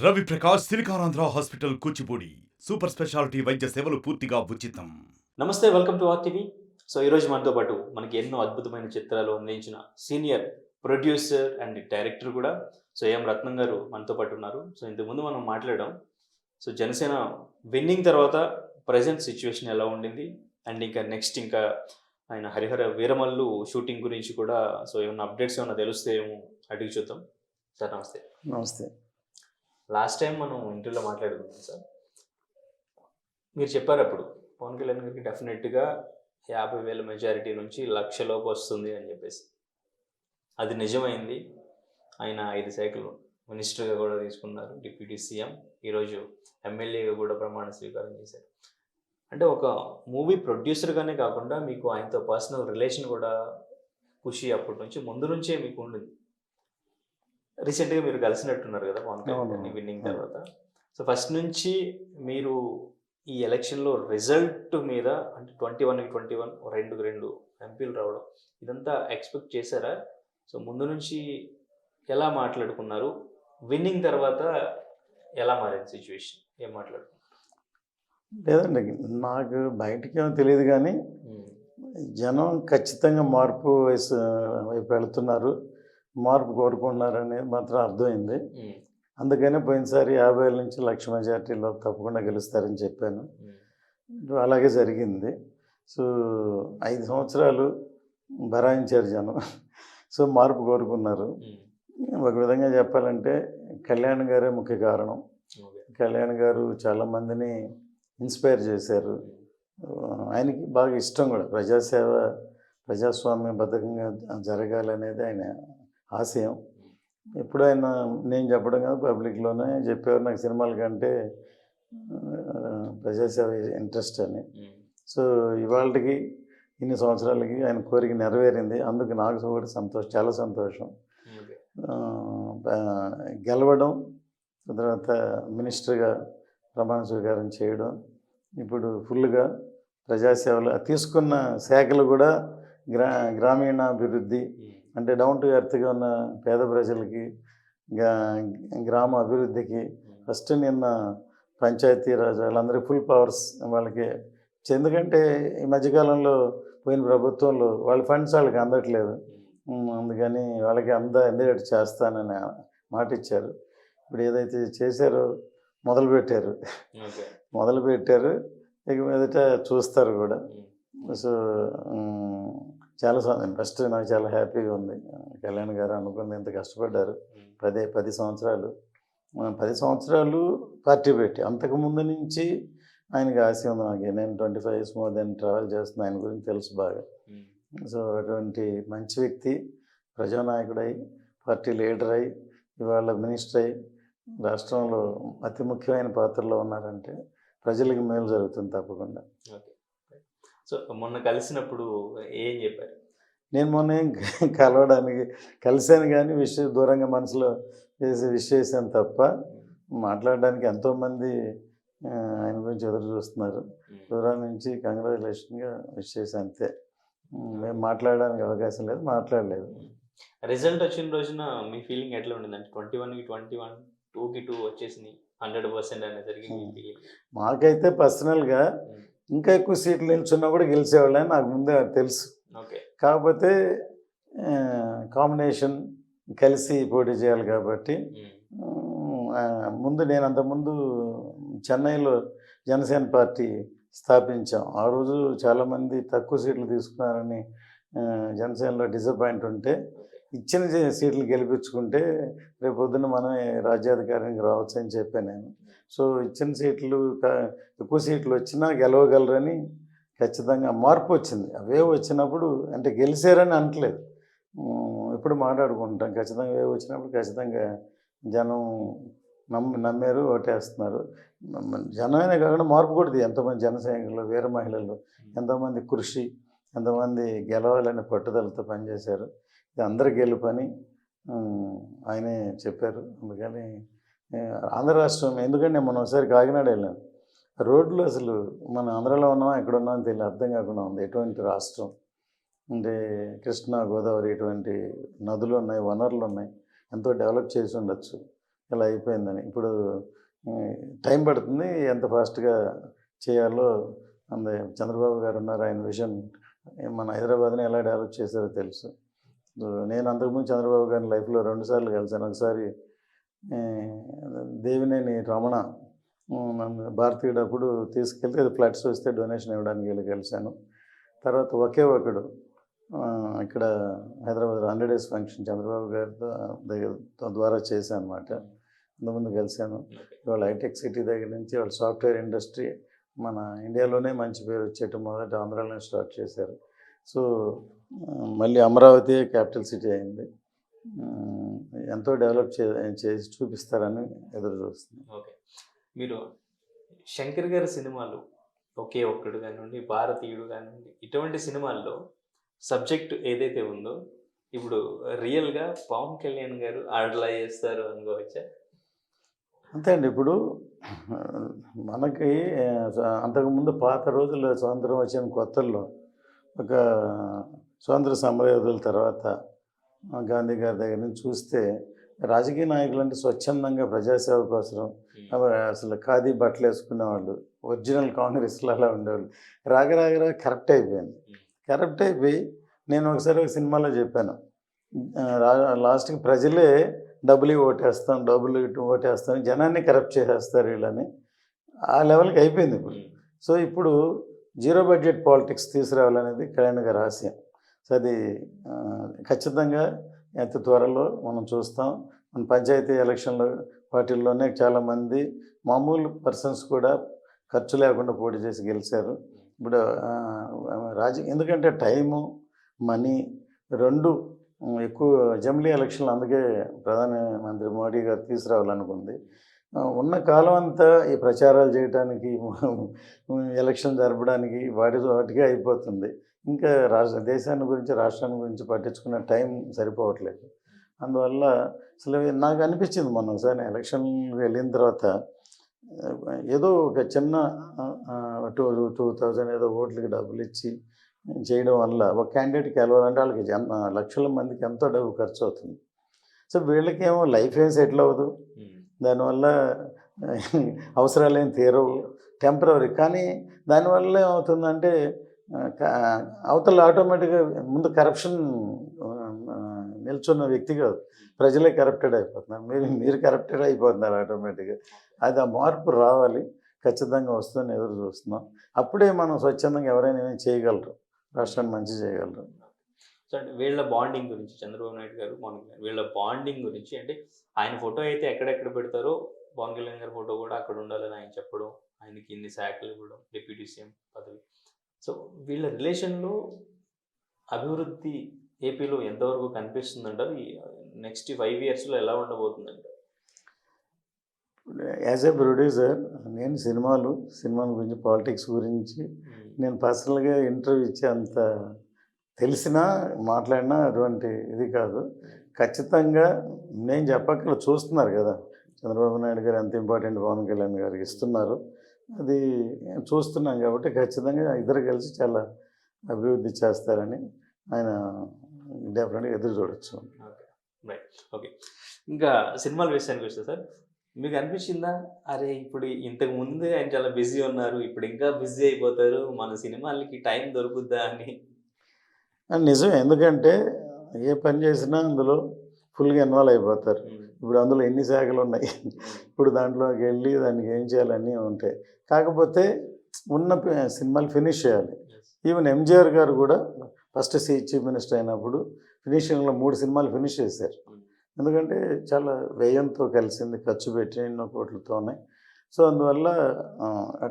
Ravi Prakash Siliconandhra hospital Kuchipudi super speciality వైద్య సేవలు పూర్తిగా ఉచితం. నమస్తే, వెల్కమ్ టు ఆర్టీవీ. ఈరోజు మనతో పాటు మనకి ఎన్నో అద్భుతమైన చిత్రాలు అందించిన సీనియర్ ప్రొడ్యూసర్ అండ్ డైరెక్టర్ కూడా ఎం రత్నం గారు మనతో పాటు ఉన్నారు. ఇంతకుముందు మనం మాట్లాడాం. జనసేన విన్నింగ్ తర్వాత ప్రజెంట్ సిచ్యువేషన్ ఎలా ఉండింది అండ్ ఇంకా నెక్స్ట్ ఇంకా ఆయన హరిహర వీరమల్లు షూటింగ్ గురించి కూడా ఏమన్నా అప్డేట్స్ ఏమన్నా తెలుస్తాయేమో అడిగి చూద్దాం. సార్ నమస్తే. నమస్తే. లాస్ట్ టైం మనం ఇంటర్వ్యూలో మాట్లాడుకున్నాం సార్. మీరు చెప్పారు అప్పుడు పవన్ కళ్యాణ్ గారికి డెఫినెట్గా 50,000 మెజారిటీ నుంచి 1,00,000 లోపు వస్తుంది అని చెప్పేసి. అది నిజమైంది. ఆయన 5 శాఖలు మినిస్టర్గా కూడా తీసుకున్నారు, డిప్యూటీ సీఎం, ఈరోజు ఎమ్మెల్యేగా కూడా ప్రమాణ స్వీకారం చేశారు. అంటే ఒక మూవీ ప్రొడ్యూసర్గానే కాకుండా మీకు ఆయనతో పర్సనల్ రిలేషన్ కూడా ఖుషి అప్పటి నుంచి ముందు నుంచే మీకు ఉండింది. రీసెంట్గా మీరు కలిసినట్టున్నారు కదా పవన్ కళ్యాణ్ విన్నింగ్ తర్వాత. ఫస్ట్ నుంచి మీరు ఈ ఎలక్షన్లో రిజల్ట్ మీద అంటే 21కి 21 2 ఎంపీలు రావడం ఇదంతా ఎక్స్పెక్ట్ చేశారా? ముందు నుంచి ఎలా మాట్లాడుకున్నారు? విన్నింగ్ తర్వాత ఎలా మారింది సిచ్యువేషన్? ఏం మాట్లాడుకున్నారు? లేదండి, నాకు బయటికేమో తెలియదు కానీ జనం ఖచ్చితంగా మార్పు వైపు వెళుతున్నారు, మార్పు కోరుకుంటున్నారు అనేది మాత్రం అర్థమైంది. అందుకనే పోయినసారి 50,000 నుంచి 1,00,000 మెజార్టీలో తప్పకుండా గెలుస్తారని చెప్పాను. అలాగే జరిగింది. 5 సంవత్సరాలు భరాయించారు జనం. మార్పు కోరుకున్నారు. ఒక విధంగా చెప్పాలంటే కళ్యాణ్ గారే ముఖ్య కారణం. కళ్యాణ్ గారు చాలామందిని ఇన్స్పైర్ చేశారు. ఆయనకి బాగా ఇష్టం కూడా ప్రజాసేవ, ప్రజాస్వామ్యబద్ధంగా జరగాలనేది ఆయన ఆశయం. ఎప్పుడు ఆయన నేను చెప్పడం కాదు, పబ్లిక్లోనే చెప్పేవారు నాకు సినిమాల కంటే ప్రజాసేవ ఇంట్రెస్ట్ అని. ఇవాళకి ఇన్ని సంవత్సరాలకి ఆయన కోరిక నెరవేరింది. అందుకు నాకు కూడా చాలా సంతోషం. గెలవడం, తర్వాత మినిస్టర్గా ప్రమాణ స్వీకారం చేయడం, ఇప్పుడు ఫుల్గా ప్రజాసేవలు తీసుకున్న శాఖలు కూడా గ్రామీణాభివృద్ధి అంటే డౌన్ టు ఎర్త్గా ఉన్న పేద ప్రజలకి, గ్రామ అభివృద్ధికి ఫస్ట్ నిన్న పంచాయతీరాజ్ వాళ్ళందరికీ ఫుల్ పవర్స్ వాళ్ళకి. ఎందుకంటే ఈ మధ్యకాలంలో పోయిన ప్రభుత్వంలో వాళ్ళ ఫండ్స్ వాళ్ళకి అందట్లేదు. అందుకని వాళ్ళకి అందేటట్టు చేస్తానని మాట ఇచ్చారు. ఇప్పుడు ఏదైతే చేశారో మొదలుపెట్టారు. ఇక మీదట చూస్తారు కూడా. చాలా ఫస్ట్ నాకు చాలా హ్యాపీగా ఉంది. కళ్యాణ్ గారు అనుకుంది ఇంత కష్టపడ్డారు. 10 సంవత్సరాలు 10 సంవత్సరాలు పార్టీ పెట్టి, అంతకుముందు నుంచి ఆయనకి ఆశ ఉంది నాకు. నేను 25 years మోర్ దెన్ ట్రావెల్ చేస్తున్నా, ఆయన గురించి తెలుసు బాగా. అటువంటి మంచి వ్యక్తి ప్రజానాయకుడై, పార్టీ లీడర్ అయి, ఇవాళ మినిస్టర్ అయి రాష్ట్రంలో అతి ముఖ్యమైన పాత్రలో ఉన్నారంటే ప్రజలకు మేలు జరుగుతుంది తప్పకుండా. మొన్న కలిసినప్పుడు ఏం చెప్పారు? నేను మొన్న కలిశాను కానీ దూరంగా మనసులో విష్ చేశాను తప్ప మాట్లాడడానికి ఎంతోమంది ఆయన గురించి ఎదురు చూస్తున్నారు. దూరం నుంచి కంగ్రాచులేషన్గా విష్ చేశాను అంతే. మేము మాట్లాడడానికి అవకాశం లేదు, మాట్లాడలేదు. రిజల్ట్ వచ్చిన రోజున మీ ఫీలింగ్ ఎట్లా ఉండిందంటే 21కి 21 2కి 2 వచ్చేసింది 100% అనేది జరిగింది? మాకైతే పర్సనల్గా ఇంకా ఎక్కువ సీట్లు నిల్చున్నా కూడా గెలిచేవాళ్ళని నాకు ముందే తెలుసు. కాకపోతే కాంబినేషన్ కలిసి పోటీ చేయాలి కాబట్టి నేను అంతకుముందు చెన్నైలో జనసేన పార్టీ స్థాపించాం. ఆ రోజు చాలామంది తక్కువ సీట్లు తీసుకున్నారని జనసేనలో డిసప్పాయింట్ ఉంటే, ఇచ్చిన సీట్లు గెలిపించుకుంటే రేపు పొద్దున్న మనం రాజ్యాధికారానికి రావచ్చు అని చెప్పాను నేను. ఇచ్చిన సీట్లు ఎక్కువ సీట్లు వచ్చినా గెలవగలరని ఖచ్చితంగా మార్పు వచ్చింది. అవే వచ్చినప్పుడు అంటే గెలిచారని అనట్లేదు, ఇప్పుడు మాట్లాడుకుంటాం. ఖచ్చితంగా అవే వచ్చినప్పుడు ఖచ్చితంగా జనం నమ్మారు, ఓటేస్తున్నారు. జనమే కాకుండా మార్పు కూడా ఎంతోమంది జనసైనికులు, వీర మహిళలు, ఎంతోమంది కృషి, ఎంతోమంది గెలవాలని పట్టుదలతో పనిచేశారు. ఇది అందరి గెలుపని ఆయనే చెప్పారు. అందుకని ఆంధ్ర రాష్ట్రం, ఎందుకంటే మనం ఒకసారి కాకినాడ వెళ్ళాను, రోడ్లు అసలు మన ఆంధ్రలో ఉన్నామా ఎక్కడ ఉన్నామని తెలియదు, అర్థం కాకుండా ఉంది. ఎటువంటి రాష్ట్రం అంటే కృష్ణా, గోదావరి ఇటువంటి నదులు ఉన్నాయి, వనరులు ఉన్నాయి, ఎంతో డెవలప్ చేసి ఉండొచ్చు. ఇలా అయిపోయిందని. ఇప్పుడు టైం పడుతుంది, ఎంత ఫాస్ట్గా చేయాలో అంద చంద్రబాబు గారు ఉన్నారు, ఆయన విజన్ మన హైదరాబాద్ని ఎలా డెవలప్ చేశారో తెలుసు. నేను అంతకుముందు చంద్రబాబు గారిని లైఫ్లో 2 సార్లు కలిసాను. ఒకసారి దేవినేని రమణ నన్ను భారతీయుడు అప్పుడు తీసుకెళ్తే అది ఫ్లడ్స్ వస్తే డొనేషన్ ఇవ్వడానికి వెళ్ళి కలిశాను. తర్వాత ఒకే ఒకడు ఇక్కడ హైదరాబాద్లో 100 డేస్ ఫంక్షన్ చంద్రబాబు గారితో ద్వారా చేశాను అనమాట. ఇంతకుముందు కలిశాను. ఇవాళ హైటెక్ సిటీ దగ్గర నుంచి వాళ్ళ సాఫ్ట్వేర్ ఇండస్ట్రీ మన ఇండియాలోనే మంచి పేరు వచ్చేట్టు మొదట ఆంధ్రాలోనే స్టార్ట్ చేశారు. సో మళ్ళీ అమరావతి క్యాపిటల్ సిటీ అయింది. ఎంతో డెవలప్ చేసి చూపిస్తారని ఎదురు చూస్తుంది. ఓకే, మీరు శంకర్ గారి సినిమాలు ఒకే ఒక్కడు కానివ్వండి, భారతీయుడు కానివ్వండి, ఇటువంటి సినిమాల్లో సబ్జెక్ట్ ఏదైతే ఉందో ఇప్పుడు రియల్గా పవన్ కళ్యాణ్ గారు అట్లా చేస్తారు అనుకోవచ్చా? అంతే అండి. ఇప్పుడు మనకి అంతకుముందు పాత రోజుల్లో స్వాతంత్రం వచ్చిన కొత్తల్లో ఒక స్వాతంత్ర సమరయోధుల తర్వాత గాంధీ గారి దగ్గర నుంచి చూస్తే రాజకీయ నాయకులు అంటే స్వచ్ఛందంగా ప్రజాసేవ కోసం అసలు ఖాదీ బట్టలు వేసుకునేవాళ్ళు, ఒరిజినల్ కాంగ్రెస్లో అలా ఉండేవాళ్ళు. రాగరాగరా కరెక్ట్ అయిపోయి నేను ఒకసారి ఒక సినిమాలో చెప్పాను, లాస్ట్కి ప్రజలే డబ్బులు ఓటేస్తాం జనాన్ని కరప్ట్ చేసేస్తారు వీళ్ళని. ఆ లెవెల్కి అయిపోయింది ఇప్పుడు. సో ఇప్పుడు జీరో బడ్జెట్ పాలిటిక్స్ తీసుకురావాలనేది కళ్యాణ్ గారి ఆశయం. సో అది ఖచ్చితంగా ఎంత త్వరలో మనం చూస్తాం. మన పంచాయతీ ఎలక్షన్లు వాటిల్లోనే చాలామంది మామూలు పర్సన్స్ కూడా ఖర్చు లేకుండా పోటీ చేసి గెలిచారు. ఇప్పుడు ఎందుకంటే టైము మనీ రెండు ఎక్కువ అసెంబ్లీ ఎలక్షన్లు, అందుకే ప్రధానమంత్రి మోడీ గారు తీసుకురావాలనుకుంది. ఉన్న కాలం అంతా ఈ ప్రచారాలు చేయడానికి, ఎలక్షన్ జరపడానికి వాటికే అయిపోతుంది. ఇంకా దేశాన్ని గురించి రాష్ట్రాన్ని గురించి పట్టించుకున్న టైం సరిపోవట్లేదు. అందువల్ల అసలు నాకు అనిపించింది మొన్న ఒకసారి ఎలక్షన్ వెళ్ళిన తర్వాత ఏదో ఒక చిన్న 2000 ఏదో ఓట్లకి డబ్బులు ఇచ్చి చేయడం వల్ల ఒక క్యాండిడేట్కి వెళ్ళాలంటే వాళ్ళకి లక్షల మందికి ఎంతో డబ్బు ఖర్చు అవుతుంది. సో వీళ్ళకేమో లైఫ్ ఏం సెటిల్ అవ్వదు, దానివల్ల అవసరాలు ఏం తీరవు, టెంపరరీ. కానీ దానివల్ల ఏమవుతుందంటే అవతల ఆటోమేటిక్గా ముందు కరప్షన్ నిల్చున్న వ్యక్తి కాదు, ప్రజలే కరప్టెడ్ అయిపోతున్నారు. మీరు కరప్టెడ్ అయిపోతున్నారు ఆటోమేటిక్గా. అది ఆ మార్పు రావాలి, ఖచ్చితంగా వస్తుందని ఎదురు చూస్తున్నాం. అప్పుడే మనం స్వచ్ఛందంగా ఎవరైనా చేయగలరు, రాష్ట్రాన్ని మంచి చేయగలరు. సో అంటే వీళ్ళ బాండింగ్ గురించి చంద్రబాబు నాయుడు గారు పవన్ కళ్యాణ్ వీళ్ళ బాండింగ్ గురించి, అంటే ఆయన ఫోటో అయితే ఎక్కడెక్కడ పెడతారో పవన్ కళ్యాణ్ గారి ఫోటో కూడా అక్కడ ఉండాలని ఆయన చెప్పడం, ఆయనకి ఇన్ని శాఖలు ఇవ్వడం, డిప్యూటీ సీఎం పదవి. సో వీళ్ళ రిలేషన్లో అభివృద్ధి ఏపీలో ఎంతవరకు కనిపిస్తుంది అంటారు? నెక్స్ట్ 5 yearsలో ఎలా ఉండబోతుందంటారు? యాజ్ ఏ ప్రొడ్యూసర్ నేను సినిమాల గురించి, పాలిటిక్స్ గురించి నేను పర్సనల్గా ఇంటర్వ్యూ ఇచ్చే అంత తెలిసినా మాట్లాడినా అటువంటి ఇది కాదు. ఖచ్చితంగా నేను చెప్పక్కర్లేదు, చూస్తున్నారు కదా చంద్రబాబు నాయుడు గారు ఎంత ఇంపార్టెంట్ పవన్ కళ్యాణ్ గారికి ఇస్తున్నారు, అది చూస్తున్నాం కాబట్టి ఖచ్చితంగా ఇద్దరు కలిసి చాలా అభివృద్ధి చేస్తారని ఆయన డెఫినెట్గా ఎదురు చూడొచ్చు. ఓకే, ఇంకా సినిమాల విషయానికి వస్తే సార్, మీకు అనిపించిందా అరే ఇప్పుడు ఇంతకు ముందే ఆయన చాలా బిజీ ఉన్నారు, ఇప్పుడు ఇంకా బిజీ అయిపోతారు, మన సినిమాలకి టైం దొరుకుద్దా అని? నిజమే, ఎందుకంటే ఏ పని చేసినా అందులో ఫుల్గా ఇన్వాల్వ్ అయిపోతారు. ఇప్పుడు అందులో ఎన్ని శాఖలు ఉన్నాయి, ఇప్పుడు దాంట్లోకి వెళ్ళి దానికి ఏం చేయాలన్నీ ఉంటాయి. కాకపోతే ఉన్న సినిమాలు ఫినిష్ చేయాలి. ఈవెన్ ఎంజీఆర్ గారు కూడా ఫస్ట్ చీఫ్ మినిస్టర్ అయినప్పుడు ఫినిషింగ్లో 3 సినిమాలు ఫినిష్ చేశారు. ఎందుకంటే చాలా వ్యయంతో కలిసింది, ఖర్చు పెట్టి ఎన్నో కోట్లతోనే. సో అందువల్ల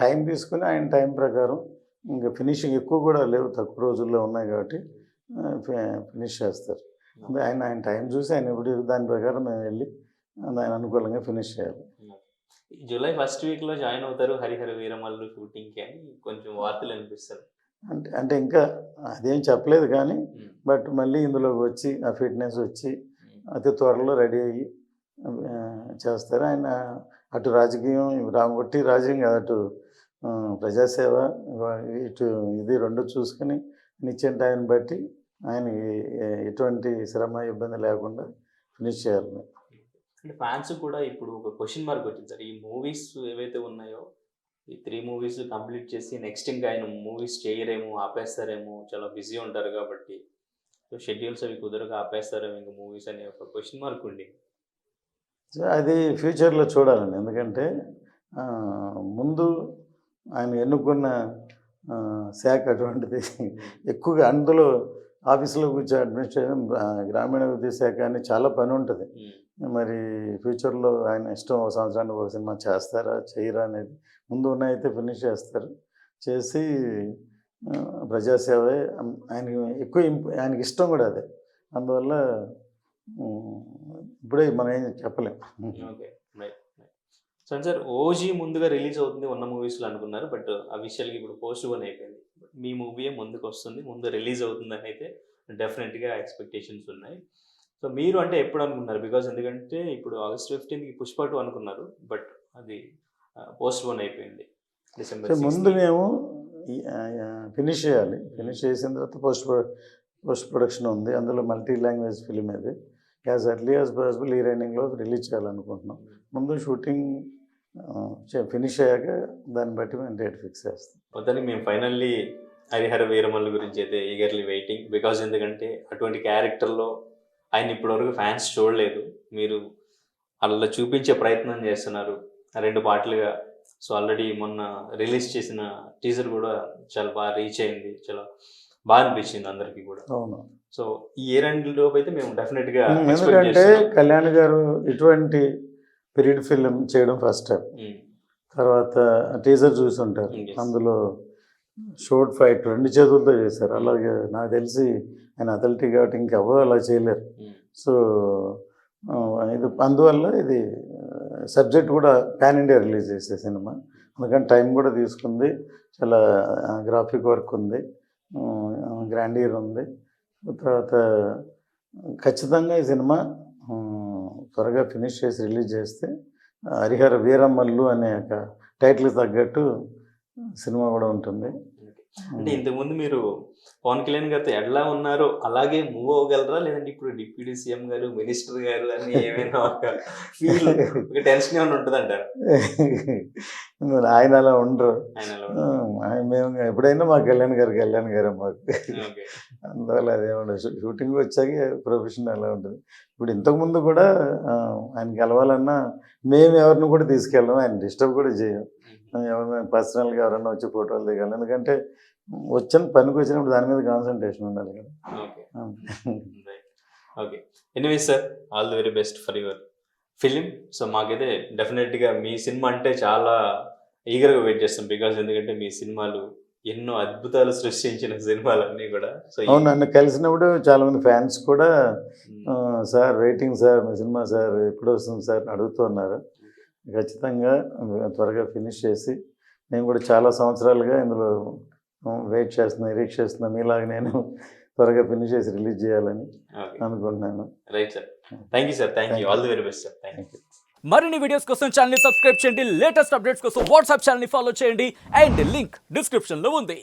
టైం తీసుకుని ఆయన టైం ప్రకారం ఇంకా ఫినిషింగ్ ఎక్కువ కూడా లేవు, తక్కువ రోజుల్లో ఉన్నాయి కాబట్టి ఫినిష్ చేస్తారు. అంటే ఆయన టైం చూసి ఆయన ఇప్పుడు దాని ప్రకారం మేము వెళ్ళి ఆయన అనుకూలంగా ఫినిష్ చేయాలి. జూలై 1st వీక్లో జాయిన్ అవుతారు హరిహర వీరమల్లు షూటింగ్కి అని కొంచెం వార్తలు అనిపిస్తారు. అంటే ఇంకా అదేం చెప్పలేదు కానీ బట్ మళ్ళీ ఇందులోకి వచ్చి ఆ ఫిట్నెస్ వచ్చి అతి త్వరలో రెడీ అయ్యి చేస్తారు. ఆయన అటు రాజకీయం ఒట్టి రాజకీయం కాదు, అటు ప్రజాసేవ ఇటు ఇది రెండు చూసుకుని నిత్యం టైం బట్టి ఆయన ఎటువంటి శ్రమ ఇబ్బంది లేకుండా ఫినిష్ చేయాలి. అంటే ఫ్యాన్స్ కూడా ఇప్పుడు ఒక క్వశ్చన్ మార్క్ వచ్చింది సార్. ఈ మూవీస్ ఏవైతే ఉన్నాయో, ఈ 3 మూవీస్ కంప్లీట్ చేసి నెక్స్ట్ ఇంకా ఆయన మూవీస్ చేయరేమో, ఆపేస్తారేమో, చాలా బిజీ ఉంటారు కాబట్టి. సో షెడ్యూల్స్ అవి కుదరక ఆపేస్తారేమో ఇంక మూవీస్ అనే ఒక క్వశ్చన్ మార్క్ ఉండి. సో అది ఫ్యూచర్లో చూడాలండి. ఎందుకంటే ముందు ఆయన ఎన్నుకున్న శాఖ అటువంటిది. ఎక్కువగా అందులో ఆఫీసులో కూర్చో అడ్మినిస్ట్రేషన్, గ్రామీణాభివృద్ధి శాఖ అని చాలా పని ఉంటుంది. మరి ఫ్యూచర్లో ఆయన ఇష్టం ఒక సంవత్సరానికి ఒక సినిమా చేస్తారా చేయరా అనేది ముందు అయితే ఫినిష్ చేస్తారు. చేసి ప్రజాసేవే ఆయనకి ఎక్కువ ఆయనకి ఇష్టం కూడా అదే. అందువల్ల ఇప్పుడే మనం ఏం చెప్పలేం. Okay, right. So sir, OG ముందుగా రిలీజ్ అవుతుంది ఉన్న మూవీస్లో అనుకున్నారు, బట్ అఫీషియల్గా ఇప్పుడు పోస్ట్ పోన్ అయిపోయింది. మీ మూవీయే ముందుకు వస్తుంది, ముందు రిలీజ్ అవుతుందని అయితే డెఫినెట్గా ఎక్స్పెక్టేషన్స్ ఉన్నాయి. సో మీరు అంటే ఎప్పుడు అనుకున్నారు? బికాజ్ ఎందుకంటే ఇప్పుడు August 15కి పుష్ప 2 అనుకున్నారు, బట్ అది పోస్ట్ పోన్ అయిపోయింది డిసెంబర్ 6th. ముందు మేము ఫినిష్ చేయాలి. ఫినిష్ చేసిన తర్వాత పోస్ట్ ప్రొడక్షన్ ఉంది. అందులో మల్టీ లాంగ్వేజ్ ఫిలిం ఇది. యాజ్ ఎర్లీ యాజ్ పాసిబుల్ ఈ రైనింగ్లో రిలీజ్ చేయాలనుకుంటున్నాం. ముందు షూటింగ్ ఫినిష్ అయ్యాక దాన్ని బట్టి మేము డేట్ ఫిక్స్ చేస్తాం. మొత్తానికి మేము ఫైనల్లీ హరిహర వీరమల్లు గురించి అయితే ఈగర్లీ వెయిటింగ్. బికాజ్ ఎందుకంటే అటువంటి క్యారెక్టర్లో ఆయన ఇప్పటివరకు ఫ్యాన్స్ చూడలేదు. మీరు అలా చూపించే ప్రయత్నం చేస్తున్నారు 2 పార్ట్లుగా. సో ఆల్రెడీ మొన్న రిలీజ్ చేసిన టీజర్ కూడా చాలా బాగా రీచ్ అయింది, చాలా బాగా అనిపించింది అందరికీ కూడా. అవును. సో ఈ ఏ లోపు అయితే మేము డెఫినెట్గా, ఎందుకంటే కళ్యాణ్ గారు ఇటువంటి పీరియడ్ ఫిలిం చేయడం ఫస్ట్ టైం. తర్వాత టీజర్ చూసుంటారు, అందులో షోట్ ఫైట్ 2 చేతులతో చేశారు. అలాగే నాకు తెలిసి ఆయన అథలిటీ కాబట్టి ఇంకెవరూ అలా చేయలేరు. సో ఇది అందువల్ల ఇది సబ్జెక్ట్ కూడా పాన్ ఇండియా రిలీజ్ చేసే సినిమా, అందుకని టైం కూడా తీసుకుంది. చాలా గ్రాఫిక్ వర్క్ ఉంది, గ్రాండియర్ ఉంది. తర్వాత ఖచ్చితంగా ఈ సినిమా త్వరగా ఫినిష్ చేసి రిలీజ్ చేస్తే హరిహర వీరమల్లు అనే ఒక టైటిల్ తగ్గట్టు సినిమా కూడా ఉంటుంది. అంటే ఇంతకుముందు మీరు పవన్ కళ్యాణ్ గారితో ఎలా ఉన్నారో అలాగే మూవ్ అవ్వగలరా, లేదంటే ఇప్పుడు డిప్యూటీ సీఎం గారు, మినిస్టర్ గారు అని ఏమైనా ఒక ఫీల్, ఒక టెన్షన్ ఏమైనా ఉంటుంది అంటారు? ఆయన అలా ఉండరు. మేము ఎప్పుడైనా మా కళ్యాణ్ గారు మాకు. అందువల్ల అదేముండదు. షూటింగ్ వచ్చాక ప్రొఫెషన్ అలా ఉంటుంది. ఇప్పుడు ఇంతకుముందు కూడా ఆయన కలవాలన్నా మేము ఎవరిని కూడా తీసుకెళ్ళాం, ఆయన డిస్టర్బ్ కూడా చేయం. ఎవరైనా పర్సనల్గా ఎవరైనా వచ్చి ఫోటోలు దిగాలి, ఎందుకంటే పనికి వచ్చినప్పుడు దాని మీద కాన్సన్ట్రేషన్ ఉండాలి కదా. Okay, anyways sir, all the very best for your film. So మాకైతే డెఫినెట్గా మీ సినిమా అంటే చాలా ఈగర్గా వెయిట్ చేస్తాం. బికాజ్ ఎందుకంటే మీ సినిమాలు ఎన్నో అద్భుతాలు సృష్టించిన సినిమాలన్నీ కూడా. సో అవును, నన్ను కలిసినప్పుడు చాలా మంది ఫ్యాన్స్ కూడా సార్ వెయిటింగ్ సార్, మీ సినిమా సార్ ఎప్పుడు వస్తుంది సార్ అని అడుగుతూ ఉన్నారు. ఖచ్చితంగా త్వరగా ఫినిష్ చేసి, నేను కూడా చాలా సంవత్సరాలుగా ఇందులో వెయిట్ చేస్తున్నా, నిరీక్ష చేస్తున్నా, మీలాగా నేను త్వరగా ఫినిష్ చేసి రిలీజ్ చేయాలని అనుకుంటున్నాను. Right sir, thank you sir, thank you, all the very best sir, thank you. మరిన్ని వీడియోస్ కోసం ఛానల్ ని సబ్స్క్రైబ్ చేయండి, లేటెస్ట్ అప్డేట్స్ కోసం వాట్సాప్ ఛానల్ ని ఫాలో చేయండి, అండ్ లింక్ డిస్క్రిప్షన్ లో ఉంది.